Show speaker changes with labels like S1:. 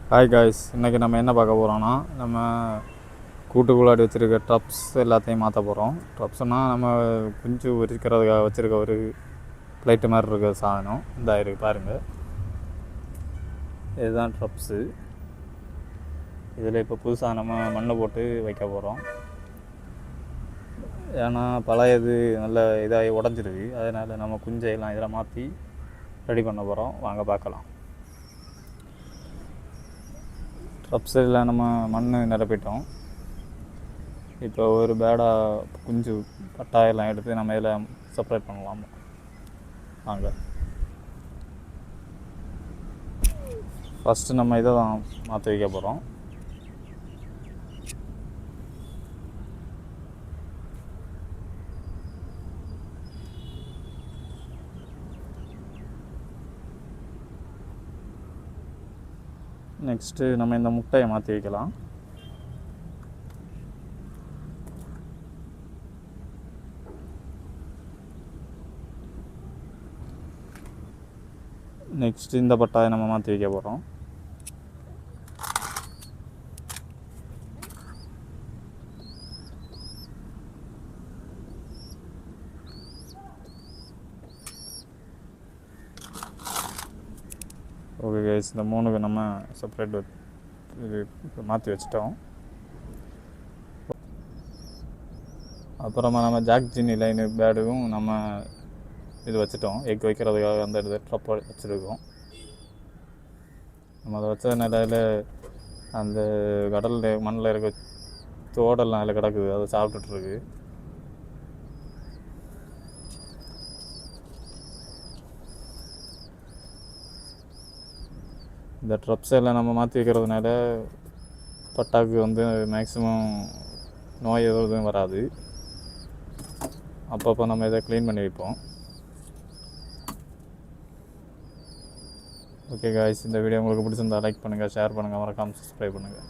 S1: Hi guys, இன்றைக்கி நம்ம என்ன பார்க்க போகிறோன்னா, நம்ம கூட்டுக்குள்ளாடி வச்சுருக்க ட்ரப்ஸ் எல்லாத்தையும் மாற்ற போகிறோம். ட்ரப்ஸ்னால் நம்ம குஞ்சு உரிக்கிறதுக்காக வச்சுருக்க ஒரு பிளேட்டு மாதிரி இருக்கிற சாதனம். இந்த இருக்குது பாருங்கள், இதுதான் ட்ரப்ஸு. இதில் இப்போ புதுசாக நம்ம மண்ணை போட்டு வைக்க போகிறோம். ஏன்னா பழையது நல்ல இதாகி உடஞ்சிருக்கு. அதனால் நம்ம குஞ்சையெல்லாம் இதில் மாற்றி ரெடி பண்ண போகிறோம். வாங்க பார்க்கலாம். ட்ரப்ஸில் நம்ம மண் நிரப்பிட்டோம். இப்போ ஒரு பேடாக குஞ்சு பட்டாயெல்லாம் எடுத்து நம்ம இதில் செப்பரேட் பண்ணலாம். வாங்க, ஃபஸ்ட்டு நம்ம இதை தான் மாற்றி வைக்க போகிறோம். நெக்ஸ்ட்டு நம்ம இந்த முட்டையை மாற்றி வைக்கலாம். நெக்ஸ்ட்டு இந்த பட்டாயை நம்ம மாற்றி வைக்க போகிறோம். ஓகே கைஸ், இந்த மூணுக்கு நம்ம செப்பரேட் இது மாற்றி வச்சிட்டோம். அப்புறமா நம்ம ஜாக் ஜின்னி லைனு பேடுக்கும் நம்ம இது வச்சுட்டோம். எக் வைக்கிறதுக்காக அந்த இது ட்ரப் வச்சுருக்கோம். நம்ம அதை வச்ச நிலையில் அந்த கடலில் மண்ணில் இருக்க தோடெல்லாம் அதில் கிடக்குது, அதை சாப்பிட்டுட்ருக்கு. இந்த ட்ரப்ஸ் எல்லாம் நம்ம மாற்றி வைக்கிறதுனால பட்டாக்கு வந்து மேக்ஸிமம் நோய் எதுவும் வராது. அப்பப்போ நம்ம இதை க்ளீன் பண்ணி வைப்போம். ஓகே காய்ஸ், இந்த வீடியோ உங்களுக்கு பிடிச்சிருந்தா லைக் பண்ணுங்கள், ஷேர் பண்ணுங்கள், மறக்காமல் சப்ஸ்கிரைப் பண்ணுங்கள்.